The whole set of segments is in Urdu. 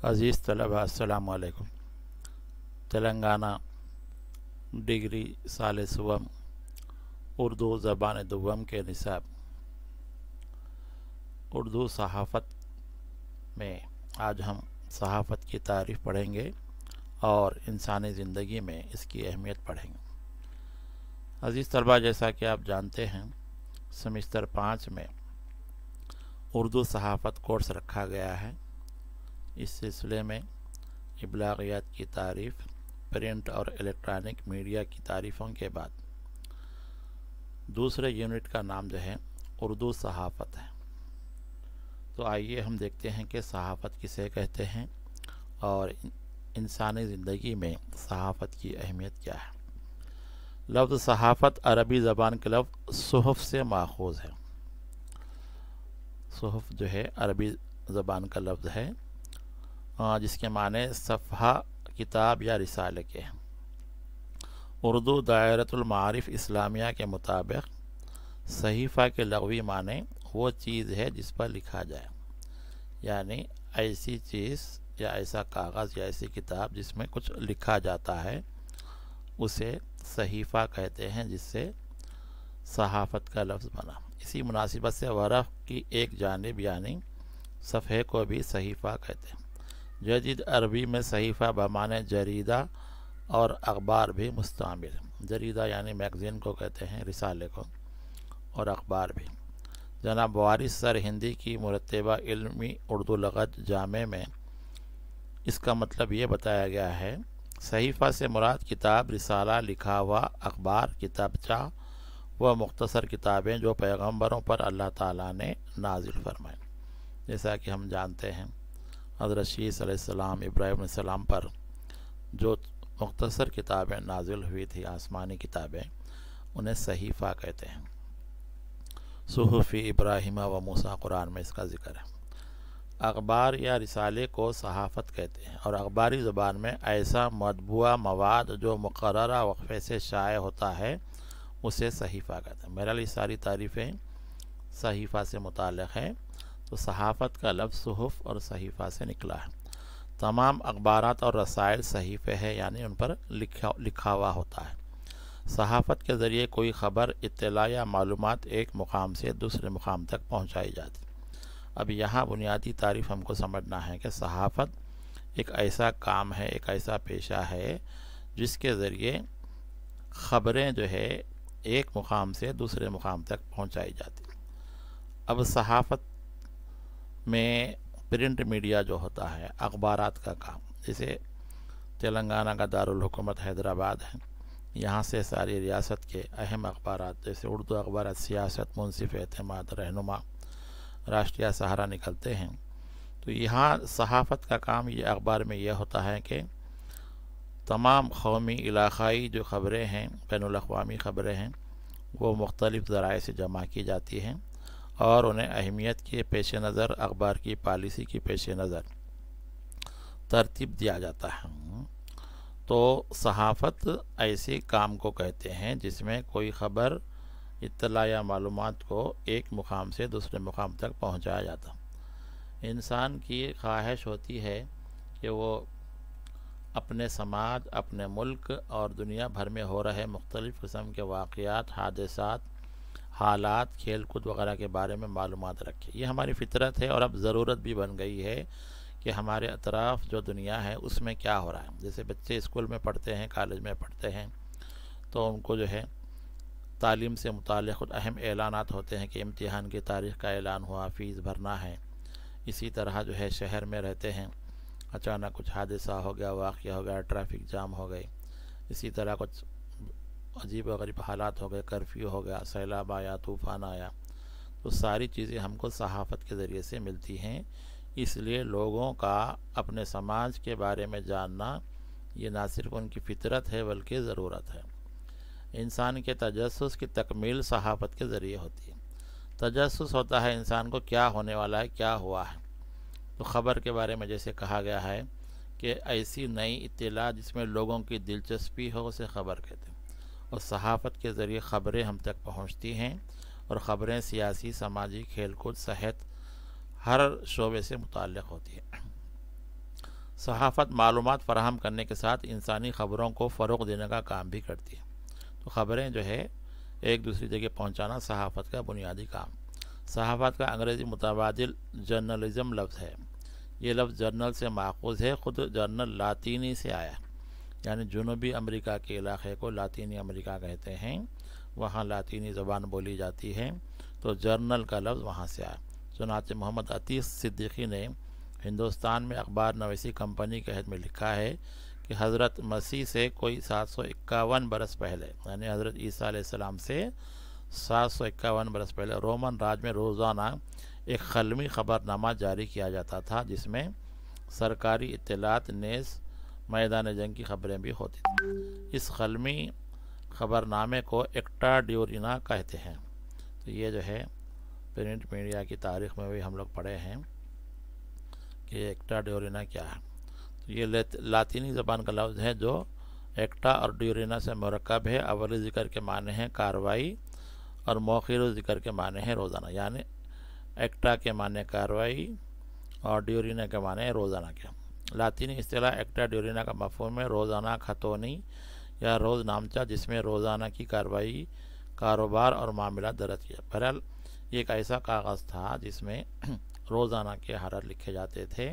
عزیز طلبہ السلام علیکم۔ تلنگانہ ڈگری سال سوم اردو زبان دوم کے نصاب اردو صحافت میں آج ہم صحافت کی تعریف پڑھیں گے اور انسانی زندگی میں اس کی اہمیت پڑھیں گے۔ عزیز طلبہ، جیسا کہ آپ جانتے ہیں سمسٹر 5 میں اردو صحافت کورس رکھا گیا ہے۔ اس سلسلے میں ابلاغیات کی تعریف، پرنٹ اور الیکٹرانک میڈیا کی تعریفوں کے بعد دوسرے یونٹ کا نام جو ہے اردو صحافت ہے۔ تو آئیے ہم دیکھتے ہیں کہ صحافت کسے کہتے ہیں اور انسانی زندگی میں صحافت کی اہمیت کیا ہے۔ لفظ صحافت عربی زبان کے لفظ صحف سے ماخوذ ہے۔ صحف جو ہے عربی زبان کا لفظ ہے جس کے معنی صفحہ، کتاب یا رسالے کے ہیں۔ اردو دائرۃ المعارف اسلامیہ کے مطابق صحیفہ کے لغوی معنی وہ چیز ہے جس پر لکھا جائے، یعنی ایسی چیز یا ایسا کاغذ یا ایسی کتاب جس میں کچھ لکھا جاتا ہے اسے صحیفہ کہتے ہیں، جس سے صحافت کا لفظ بنا۔ اسی مناسبت سے ورق کی ایک جانب یعنی صفحے کو بھی صحیفہ کہتے ہیں۔ جدید عربی میں صحیفہ بمعنی جریدہ اور اخبار بھی مستعمل ہے۔ جریدہ یعنی میگزین کو کہتے ہیں، رسالے کو، اور اخبار بھی۔ جناب وارث سر ہندی کی مرتبہ علمی اردو لغت جامع میں اس کا مطلب یہ بتایا گیا ہے: صحیفہ سے مراد کتاب، رسالہ، لکھا ہوا اخبار، کتابچہ و مختصر کتابیں جو پیغمبروں پر اللہ تعالیٰ نے نازل فرمائیں۔ جیسا کہ ہم جانتے ہیں حضرت شیس علیہ السلام، ابراہیم علیہ السلام پر جو مختصر کتابیں نازل ہوئی تھی، آسمانی کتابیں، انہیں صحیفہ کہتے ہیں۔ صحف ابراہیم و موسیٰ قرآن میں اس کا ذکر ہے۔ اخبار یا رسالے کو صحافت کہتے ہیں، اور اخباری زبان میں ایسا مطبوعہ مواد جو مقررہ وقفے سے شائع ہوتا ہے اسے صحیفہ کہتے ہیں۔ میرا یہ ساری تعریفیں صحیفہ سے متعلق ہیں، تو صحافت کا لفظ صحف اور صحیفہ سے نکلا ہے۔ تمام اخبارات اور رسائل صحیفے ہیں، یعنی ان پر لکھا ہوا ہوتا ہے۔ صحافت کے ذریعے کوئی خبر، اطلاع یا معلومات ایک مقام سے دوسرے مقام تک پہنچائی جاتی۔ اب یہاں بنیادی تعریف ہم کو سمجھنا ہے کہ صحافت ایک ایسا کام ہے، ایک ایسا پیشہ ہے جس کے ذریعے خبریں جو ہے ایک مقام سے دوسرے مقام تک پہنچائی جاتی۔ اب صحافت میں پرنٹ میڈیا جو ہوتا ہے، اخبارات کا کام، جیسے تلنگانہ کا دارالحکومت حیدرآباد ہے، یہاں سے ساری ریاست کے اہم اخبارات جیسے اردو اخبارات، سیاست، منصف، اعتماد، رہنما، راشٹریہ سہارا نکلتے ہیں۔ تو یہاں صحافت کا کام یہ اخبار میں یہ ہوتا ہے کہ تمام قومی، علاقائی جو خبریں ہیں، بین الاقوامی خبریں ہیں، وہ مختلف ذرائع سے جمع کی جاتی ہیں اور انہیں اہمیت کے پیش نظر، اخبار کی پالیسی کی پیش نظر ترتیب دیا جاتا ہے۔ تو صحافت ایسے کام کو کہتے ہیں جس میں کوئی خبر، اطلاع یا معلومات کو ایک مقام سے دوسرے مقام تک پہنچایا جاتا۔ انسان کی خواہش ہوتی ہے کہ وہ اپنے سماج، اپنے ملک اور دنیا بھر میں ہو رہے مختلف قسم کے واقعات، حادثات، حالات، کھیل کود وغیرہ کے بارے میں معلومات رکھے۔ یہ ہماری فطرت ہے اور اب ضرورت بھی بن گئی ہے کہ ہمارے اطراف جو دنیا ہے اس میں کیا ہو رہا ہے۔ جیسے بچے اسکول میں پڑھتے ہیں، کالج میں پڑھتے ہیں، تو ان کو جو ہے تعلیم سے متعلق کچھ اہم اعلانات ہوتے ہیں کہ امتحان کی تاریخ کا اعلان ہوا، فیس بھرنا ہے۔ اسی طرح جو ہے شہر میں رہتے ہیں، اچانک کچھ حادثہ ہو گیا، واقعہ ہو گیا، ٹریفک جام ہو گئی، اسی طرح کچھ عجیب و غریب حالات ہو گئے، کرفیو ہو گیا، سیلاب آیا، طوفان آیا۔ تو ساری چیزیں ہم کو صحافت کے ذریعے سے ملتی ہیں۔ اس لیے لوگوں کا اپنے سماج کے بارے میں جاننا یہ نہ صرف ان کی فطرت ہے بلکہ ضرورت ہے۔ انسان کے تجسس کی تکمیل صحافت کے ذریعے ہوتی ہے۔ تجسس ہوتا ہے انسان کو کیا ہونے والا ہے، کیا ہوا ہے۔ تو خبر کے بارے میں جیسے کہا گیا ہے کہ ایسی نئی اطلاع جس میں لوگوں کی دلچسپی ہو اسے خبر کہتے ہیں، اور صحافت کے ذریعے خبریں ہم تک پہنچتی ہیں، اور خبریں سیاسی، سماجی، کھیل کود، صحت، ہر شعبے سے متعلق ہوتی ہیں۔ صحافت معلومات فراہم کرنے کے ساتھ انسانی خبروں کو فروغ دینے کا کام بھی کرتی ہے۔ تو خبریں جو ہے ایک دوسری جگہ پہنچانا صحافت کا بنیادی کام۔ صحافت کا انگریزی متبادل جرنلزم لفظ ہے۔ یہ لفظ جرنل سے ماخوذ ہے، خود جرنل لاطینی سے آیا، یعنی جنوبی امریکہ کے علاقے کو لاطینی امریکہ کہتے ہیں، وہاں لاطینی زبان بولی جاتی ہے، تو جرنل کا لفظ وہاں سے آیا۔ چنانچہ محمد عتیق صدیقی نے ہندوستان میں اخبار نویسی کمپنی کے عہد میں لکھا ہے کہ حضرت مسیح سے کوئی 751 برس پہلے، یعنی حضرت عیسیٰ علیہ السلام سے 751 برس پہلے رومن راج میں روزانہ ایک قلمی خبرنامہ جاری کیا جاتا تھا، جس میں سرکاری اطلاعات نیز میدان جنگ کی خبریں بھی ہوتی تھیں۔ اس قلمی خبرنامے کو ایکٹا ڈیورینا کہتے ہیں۔ تو یہ جو ہے پرنٹ میڈیا کی تاریخ میں بھی ہم لوگ پڑھے ہیں کہ ایکٹا ڈیورینا کیا ہے۔ تو یہ لاطینی زبان کا لفظ ہے جو ایکٹا اور ڈیورینا سے مرکب ہے۔ اولی ذکر کے معنی ہیں کاروائی اور موخر ذکر کے معنی ہیں روزانہ، یعنی ایکٹا کے معنی کاروائی اور ڈیورینا کے معنی روزانہ کے۔ لاطینی اصطلاح ایکٹا ڈیورینا کا مفہوم ہے روزانہ خطونی یا روز نامچہ، جس میں روزانہ کی کاروائی، کاروبار اور معاملات درج کیا۔ بہرحال یہ ایک ایسا کاغذ تھا جس میں روزانہ کے حالات لکھے جاتے تھے۔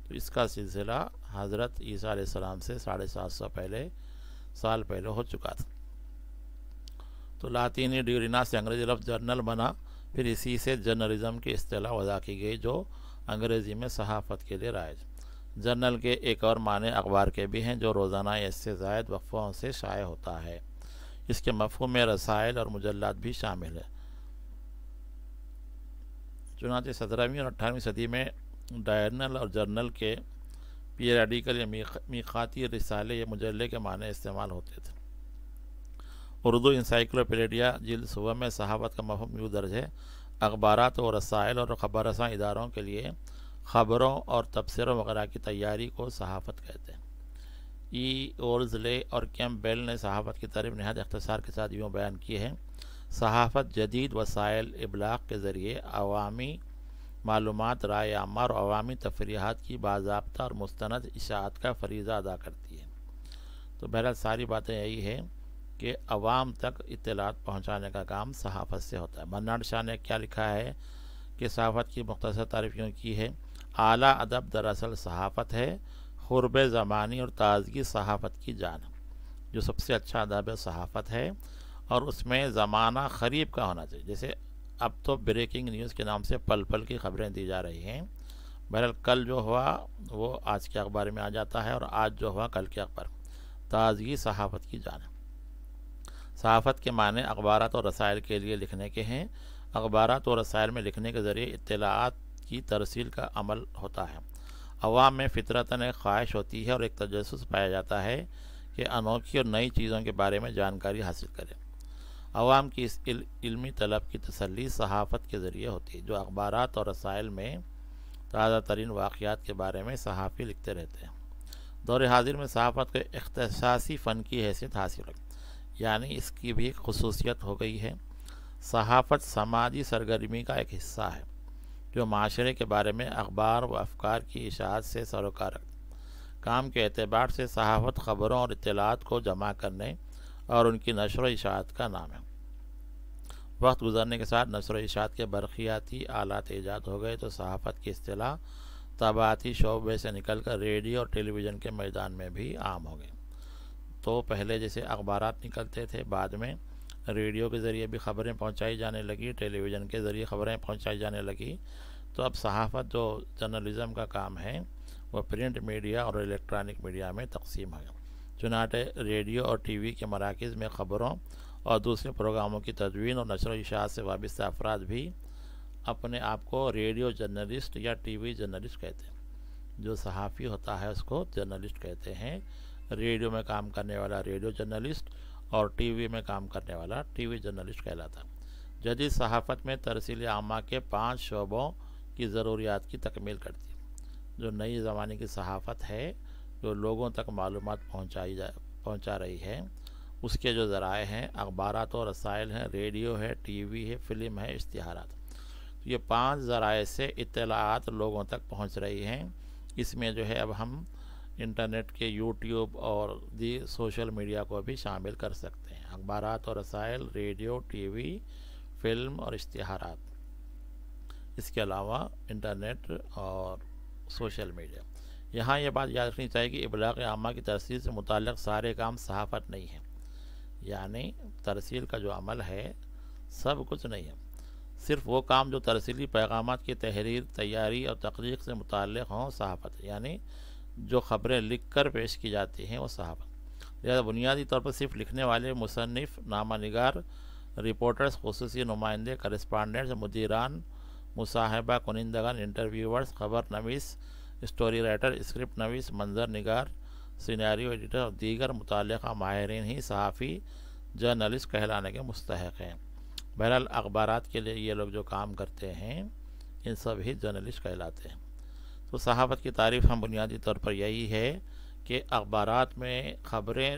تو اس کا سلسلہ حضرت عیسیٰ علیہ السلام سے 750 سال پہلے ہو چکا تھا۔ تو لاطینی ڈیورینا سے انگریزی لفظ جرنل بنا، پھر اسی سے جرنلزم کی اصطلاح وضع کی گئی جو انگریزی میں صحافت کے لیے رائج۔ جرنل کے ایک اور معنی اخبار کے بھی ہیں جو روزانہ یا اس سے زائد وقفوں سے شائع ہوتا ہے۔ اس کے مفہوم میں رسائل اور مجلات بھی شامل ہے۔ چنانچہ 17ویں اور 18ویں صدی میں ڈائرنل اور جرنل کے پیریڈیکل یا میقاتی رسالے یا مجلے کے معنی استعمال ہوتے تھے۔ اردو انسائکلوپیڈیا جلد 16 میں صحافت کا مفہوم یوں درج ہے: اخبارات و رسائل اور خبر رساں اداروں کے لیے خبروں اور تبصروں وغیرہ کی تیاری کو صحافت کہتے ہیں۔ ای اورزلے اور کیمپبیل نے صحافت کی تعریف نہایت اختصار کے ساتھ یوں بیان کی ہے: صحافت جدید وسائل ابلاغ کے ذریعے عوامی معلومات، رائے عامہ اور عوامی تفریحات کی باضابطہ اور مستند اشاعت کا فریضہ ادا کرتی ہے۔ تو بہرحال ساری باتیں یہی ہے کہ عوام تک اطلاعات پہنچانے کا کام صحافت سے ہوتا ہے۔ برنارڈ شاہ نے کیا لکھا ہے کہ صحافت کی مختصر تعریف یوں کی ہے: اعلیٰ ادب دراصل صحافت ہے، قرب زمانی اور تازگی صحافت کی جان۔ جو سب سے اچھا ادب صحافت ہے اور اس میں زمانہ قریب کا ہونا چاہیے۔ جیسے اب تو بریکنگ نیوز کے نام سے پل پل کی خبریں دی جا رہی ہیں۔ بہرحال کل جو ہوا وہ آج کے اخبار میں آ جاتا ہے اور آج جو ہوا کل کے اخبار۔ تازگی صحافت کی جان۔ صحافت کے معنی اخبارات اور رسائل کے لیے لکھنے کے ہیں۔ اخبارات اور رسائل میں لکھنے کے ذریعے اطلاعات کی ترسیل کا عمل ہوتا ہے۔ عوام میں فطرتاً ایک خواہش ہوتی ہے اور ایک تجسس پایا جاتا ہے کہ انوکھی اور نئی چیزوں کے بارے میں جانکاری حاصل کریں۔ عوام کی اس علمی طلب کی تسلی صحافت کے ذریعے ہوتی ہے۔ جو اخبارات اور رسائل میں تازہ ترین واقعات کے بارے میں صحافی لکھتے رہتے ہیں۔ دور حاضر میں صحافت کو اختصاصی فن کی حیثیت حاصل ہے، یعنی اس کی بھی خصوصیت ہو گئی ہے۔ صحافت سماجی سرگرمی کا ایک حصہ ہے جو معاشرے کے بارے میں اخبار و افکار کی اشاعت سے سروکار رکھتا ہے۔ کام کے اعتبار سے صحافت خبروں اور اطلاعات کو جمع کرنے اور ان کی نشر و اشاعت کا نام ہے۔ وقت گزرنے کے ساتھ نشر و اشاعت کے برقیاتی آلات ایجاد ہو گئے تو صحافت کی اصطلاح طباعتی شعبے سے نکل کر ریڈیو اور ٹیلی ویژن کے میدان میں بھی عام ہو گئی۔ تو پہلے جیسے اخبارات نکلتے تھے، بعد میں ریڈیو کے ذریعے بھی خبریں پہنچائی جانے لگی، ٹیلی ویژن کے ذریعے خبریں پہنچائی جانے لگی۔ تو اب صحافت جو جرنلزم کا کام ہے وہ پرنٹ میڈیا اور الیکٹرانک میڈیا میں تقسیم ہے۔ چنانچہ ریڈیو اور ٹی وی کے مراکز میں خبروں اور دوسرے پروگراموں کی تدوین اور نشر و اشاعت سے وابستہ افراد بھی اپنے آپ کو ریڈیو جرنلسٹ یا ٹی وی جرنلسٹ کہتے ہیں۔ جو صحافی ہوتا ہے اس کو جرنلسٹ کہتے ہیں۔ ریڈیو میں کام کرنے والا ریڈیو جرنلسٹ اور ٹی وی میں کام کرنے والا ٹی وی جرنلسٹ کہلاتا ہے۔ جدید صحافت میں ترسیل عامہ کے 5 شعبوں کی ضروریات کی تکمیل کرتی ہے۔ جو نئی زمانے کی صحافت ہے جو لوگوں تک معلومات پہنچا رہی ہے، اس کے جو ذرائع ہیں اخبارات و رسائل ہیں، ریڈیو ہے، ٹی وی ہے، فلم ہے، اشتہارات۔ یہ 5 ذرائع سے اطلاعات لوگوں تک پہنچ رہی ہیں۔ اس میں جو ہے اب ہم انٹرنیٹ کے یوٹیوب اور سوشل میڈیا کو بھی شامل کر سکتے ہیں۔ اخبارات اور رسائل، ریڈیو، ٹی وی، فلم اور اشتہارات، اس کے علاوہ انٹرنیٹ اور سوشل میڈیا۔ یہاں یہ بات یاد رکھنی چاہیے کہ ابلاغ عامہ کی ترسیل سے متعلق سارے کام صحافت نہیں ہیں، یعنی ترسیل کا جو عمل ہے سب کچھ نہیں ہے، صرف وہ کام جو ترسیلی پیغامات کی تحریر، تیاری اور تخلیق سے متعلق ہوں صحافت، یعنی جو خبریں لکھ کر پیش کی جاتی ہیں وہ صحافت۔ لہذا بنیادی طور پر صرف لکھنے والے، مصنف، نامہ نگار، رپورٹرز، خصوصی نمائندے، کرسپانڈنٹس، مدیران، مصاحبہ کنندگان، انٹرویورز، خبر نویس، اسٹوری رائٹر، اسکرپٹ نویس، منظر نگار، سیناریو ایڈیٹر اور دیگر متعلقہ ماہرین ہی صحافی، جرنلسٹ کہلانے کے مستحق ہیں۔ بہرحال اخبارات کے لیے یہ لوگ جو کام کرتے ہیں ان سب ہی جرنلسٹ کہلاتے ہیں۔ تو صحافت کی تعریف ہم بنیادی طور پر یہی ہے کہ اخبارات میں خبریں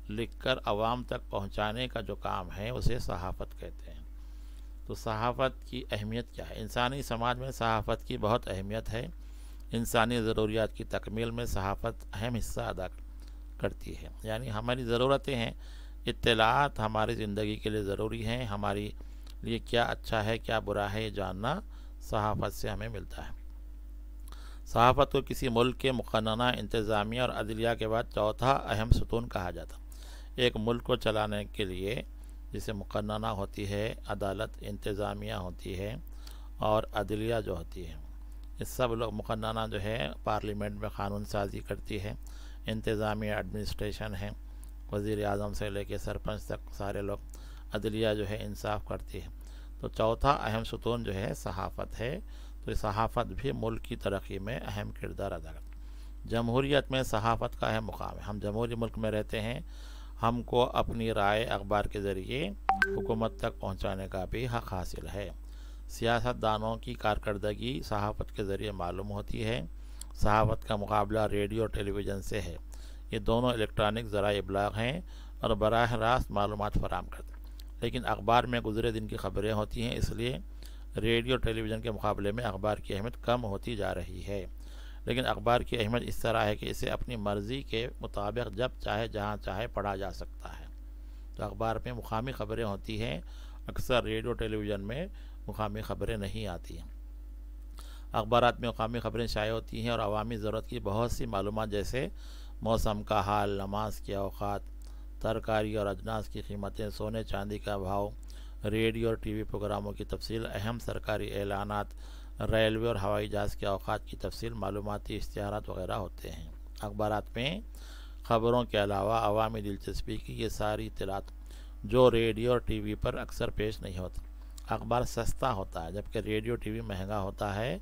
لکھ کر عوام تک پہنچانے کا جو کام ہے اسے صحافت کہتے ہیں۔ تو صحافت کی اہمیت کیا ہے؟ انسانی سماج میں صحافت کی بہت اہمیت ہے۔ انسانی ضروریات کی تکمیل میں صحافت اہم حصہ ادا کرتی ہے، یعنی ہماری ضرورتیں ہیں، اطلاعات ہماری زندگی کے لیے ضروری ہیں، ہماری لیے کیا اچھا ہے کیا برا ہے یہ جاننا صحافت سے ہمیں ملتا ہے۔ صحافت کو کسی ملک کے مقننہ انتظامیہ اور عدلیہ کے بعد چوتھا اہم ستون کہا جاتا۔ ایک ملک کو چلانے کے لیے جسے مقننہ ہوتی ہے، عدالت، انتظامیہ ہوتی ہے اور عدلیہ جو ہوتی ہے، اس سب لوگ مقننہ جو ہے پارلیمنٹ میں قانون سازی کرتی ہے، انتظامیہ ایڈمنسٹریشن ہے، وزیر اعظم سے لے کے سرپنچ تک سارے لوگ، عدلیہ جو ہے انصاف کرتی ہے۔ تو چوتھا اہم ستون جو ہے صحافت ہے، تو صحافت بھی ملک کی ترقی میں اہم کردار ادا کرتی ہے۔ جمہوریت میں صحافت کا اہم مقام ہے۔ ہم جمہوری ملک میں رہتے ہیں، ہم کو اپنی رائے اخبار کے ذریعے حکومت تک پہنچانے کا بھی حق حاصل ہے۔ سیاست دانوں کی کارکردگی صحافت کے ذریعے معلوم ہوتی ہے۔ صحافت کا مقابلہ ریڈیو اور ٹیلی ویژن سے ہے۔ یہ دونوں الیکٹرانک ذرائع ابلاغ ہیں اور براہ راست معلومات فراہم کرتے ہیں، لیکن اخبار میں گزرے دن کی خبریں ہوتی ہیں، اس لیے ریڈیو ٹیلی ویژن کے مقابلے میں اخبار کی اہمیت کم ہوتی جا رہی ہے۔ لیکن اخبار کی اہمیت اس طرح ہے کہ اسے اپنی مرضی کے مطابق جب چاہے جہاں چاہے پڑھا جا سکتا ہے۔ تو اخبار میں مقامی خبریں ہوتی ہیں، اکثر ریڈیو ٹیلی ویژن میں مقامی خبریں نہیں آتی ہیں۔ اخبارات میں مقامی خبریں شائع ہوتی ہیں اور عوامی ضرورت کی بہت سی معلومات جیسے موسم کا حال، نماز کے اوقات، ترکاری اور اجناس کی قیمتیں، سونے چاندی کا بھاؤ، ریڈیو اور ٹی وی پروگراموں کی تفصیل، اہم سرکاری اعلانات، ریلوے اور ہوائی جہاز کے اوقات کی تفصیل، معلوماتی اشتہارات وغیرہ ہوتے ہیں۔ اخبارات میں خبروں کے علاوہ عوامی دلچسپی کی یہ ساری اطلاعات جو ریڈیو اور ٹی وی پر اکثر پیش نہیں ہوتی۔ اخبار سستا ہوتا ہے جبکہ ریڈیو ٹی وی مہنگا ہوتا ہے،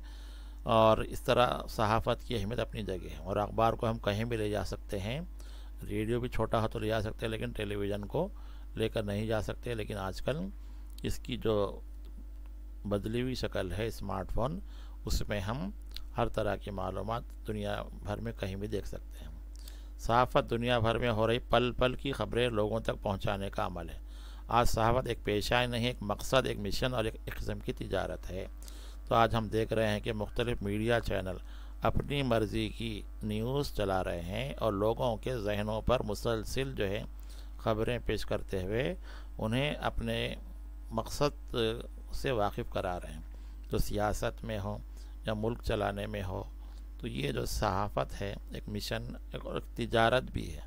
اور اس طرح صحافت کی اہمیت اپنی جگہ ہے، اور اخبار کو ہم کہیں بھی لے جا سکتے ہیں۔ ریڈیو بھی چھوٹا ہو تو لے جا سکتے ہیں لیکن ٹیلی ویژن کو لے کر نہیں جا سکتے، لیکن آج کل اس کی جو بدلی ہوئی شکل ہے اسمارٹ فون، اس میں ہم ہر طرح کی معلومات دنیا بھر میں کہیں بھی دیکھ سکتے ہیں۔ صحافت دنیا بھر میں ہو رہی پل پل کی خبریں لوگوں تک پہنچانے کا عمل ہے۔ آج صحافت ایک پیشہ نہیں، ایک مقصد، ایک مشن اور ایک قسم کی تجارت ہے۔ تو آج ہم دیکھ رہے ہیں کہ مختلف میڈیا چینل اپنی مرضی کی نیوز چلا رہے ہیں اور لوگوں کے ذہنوں پر مسلسل جو ہے خبریں پیش کرتے ہوئے انہیں اپنے مقصد سے واقف کرا رہے ہیں، تو سیاست میں ہو یا ملک چلانے میں ہو۔ تو یہ جو صحافت ہے ایک مشن اور ایک تجارت بھی ہے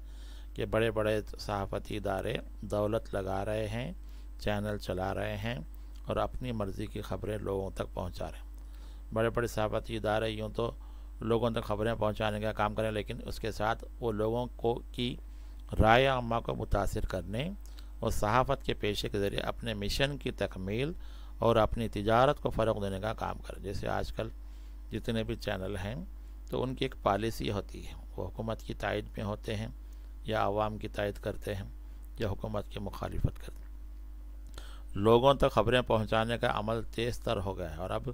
کہ بڑے بڑے صحافتی ادارے دولت لگا رہے ہیں، چینل چلا رہے ہیں اور اپنی مرضی کی خبریں لوگوں تک پہنچا رہے ہیں۔ بڑے بڑے صحافتی ادارے یوں تو لوگوں تک خبریں پہنچانے کا کام کریں، لیکن اس کے ساتھ وہ لوگوں کی رائے عامہ کو متاثر کرنے اور صحافت کے پیشے کے ذریعے اپنے مشن کی تکمیل اور اپنی تجارت کو فروغ دینے کا کام کریں۔ جیسے آج کل جتنے بھی چینل ہیں تو ان کی ایک پالیسی ہوتی ہے، وہ حکومت کی تائید میں ہوتے ہیں یا عوام کی تائید کرتے ہیں یا حکومت کی مخالفت کرتے ہیں۔ لوگوں تک خبریں پہنچانے کا عمل تیز تر ہو گیا ہے، اور اب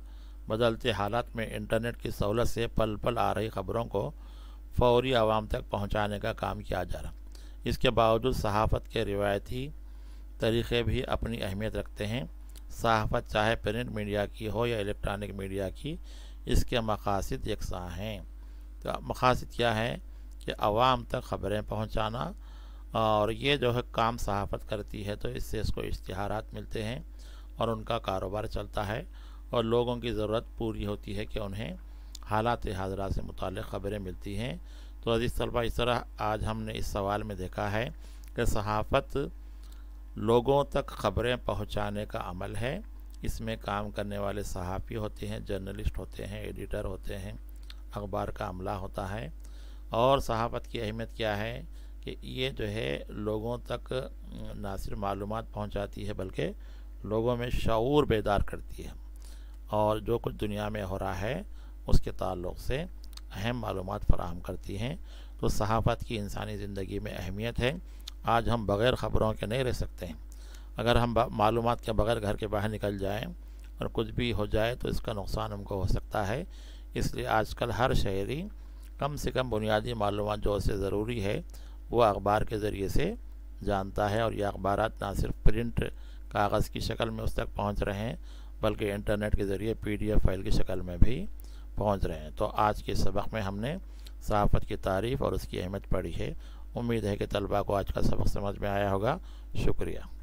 بدلتے حالات میں انٹرنیٹ کی سہولت سے پل پل آ رہی خبروں کو فوری عوام تک پہنچانے کا کام کیا جا رہا ہے۔ اس کے باوجود صحافت کے روایتی طریقے بھی اپنی اہمیت رکھتے ہیں۔ صحافت چاہے پرنٹ میڈیا کی ہو یا الیکٹرانک میڈیا کی، اس کے مقاصد یکساں ہیں۔ تو مقاصد کیا ہیں کہ عوام تک خبریں پہنچانا، اور یہ جو ہے کام صحافت کرتی ہے، تو اس سے اس کو اشتہارات ملتے ہیں اور ان کا کاروبار چلتا ہے، اور لوگوں کی ضرورت پوری ہوتی ہے کہ انہیں حالات حاضرہ سے متعلق خبریں ملتی ہیں۔ تو عزیز طلبہ، اس طرح آج ہم نے اس سوال میں دیکھا ہے کہ صحافت لوگوں تک خبریں پہنچانے کا عمل ہے۔ اس میں کام کرنے والے صحافی ہوتے ہیں، جرنلسٹ ہوتے ہیں، ایڈیٹر ہوتے ہیں، اخبار کا عملہ ہوتا ہے۔ اور صحافت کی اہمیت کیا ہے کہ یہ جو ہے لوگوں تک نہ صرف معلومات پہنچاتی ہے بلکہ لوگوں میں شعور بیدار کرتی ہے، اور جو کچھ دنیا میں ہو رہا ہے اس کے تعلق سے اہم معلومات فراہم کرتی ہیں۔ تو صحافت کی انسانی زندگی میں اہمیت ہے۔ آج ہم بغیر خبروں کے نہیں رہ سکتے ہیں۔ اگر ہم معلومات کے بغیر گھر کے باہر نکل جائیں اور کچھ بھی ہو جائے تو اس کا نقصان ہم کو ہو سکتا ہے۔ اس لیے آج کل ہر شہری کم سے کم بنیادی معلومات جو اسے ضروری ہے وہ اخبار کے ذریعے سے جانتا ہے، اور یہ اخبارات نہ صرف پرنٹ کاغذ کی شکل میں اس تک پہنچ رہے ہیں بلکہ انٹرنیٹ کے ذریعے PDF فائل کی شکل میں بھی پہنچ رہے ہیں۔ تو آج کے سبق میں ہم نے صحافت کی تعریف اور اس کی اہمیت پڑھی ہے۔ امید ہے کہ طلباء کو آج کا سبق سمجھ میں آیا ہوگا۔ شکریہ۔